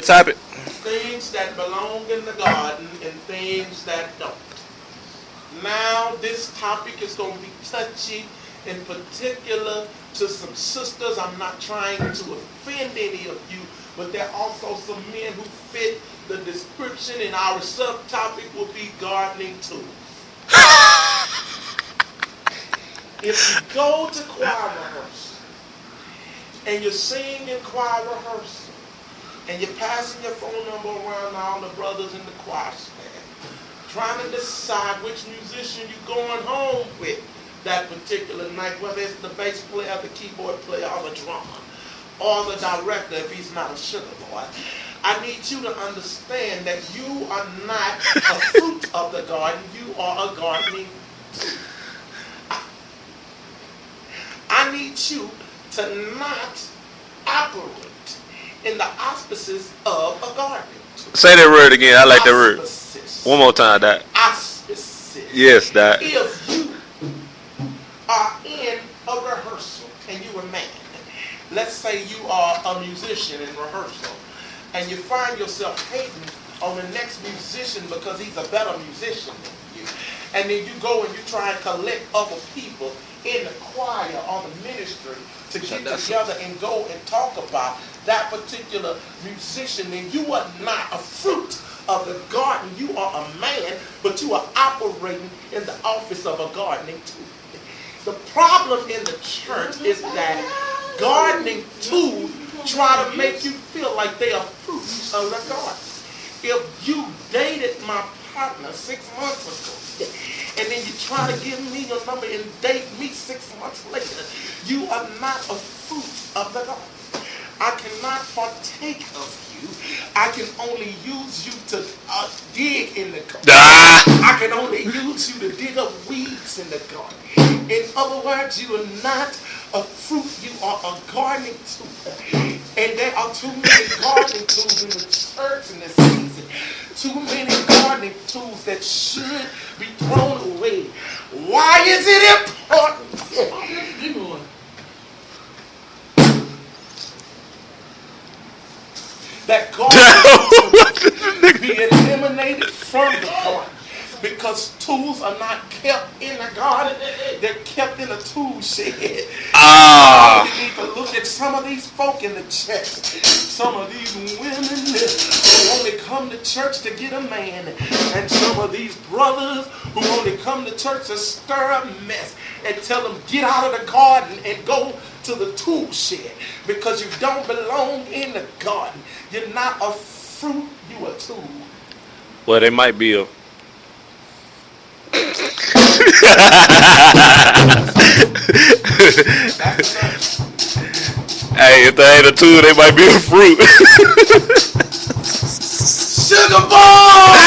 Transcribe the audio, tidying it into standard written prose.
Type it. Things that belong in the garden and things that don't. Now this topic is going to be touchy, in particular to some sisters. I'm not trying to offend any of you, but there are also some men who fit the description, and our subtopic will be gardening tools. If you go to choir rehearsal and you're singing in choir rehearsal and you're passing your phone number around to all the brothers in the choir stand, trying to decide which musician you're going home with that particular night, whether it's the bass player, the keyboard player, or the drummer, or the director if he's not a sugar boy, I need you to understand that you are not a fruit of the garden, you are a gardening tool. I need you to not operate in the auspices of a gardening tool. Say that word again. I like that word. One more time, Doc. Auspices. Yes, Doc. If you are in a rehearsal and you're a man, let's say you are a musician in rehearsal, and you find yourself hating on the next musician because he's a better musician than you, and then you go and you try and collect other people in the choir or the ministry to get together and go and talk about that particular musician, then you are not a fruit of the garden. You are a man, but you are operating in the office of a gardening tool. The problem in the church is that gardening tools try to make you feel like they are fruits of the garden. If you dated my partner 6 months ago, and then you try to give me your number and date me 6 months later, you are not a fruit of the garden. I cannot partake of you. I can only use you to dig in the garden. I can only use you to dig up weeds in the garden. In other words, you are not a fruit, you are a gardening tool. And there are too many gardening tools in the church in this season. Too many gardening tools that should be thrown away. Why is it important that gardening be eliminated from the garden? Because tools are not kept in the garden, they're kept in a tool shed. You need to look at some of these folk in the church. Some of these women who only come to church to get a man. And some of these brothers who only come to church to stir a mess and tell them get out of the garden and go to the tool shed. Because you don't belong in the garden. You're not a fruit, you're a tool. Well, they might be a... Hey, if they ain't a tool, they might be a fruit. Sugar boy!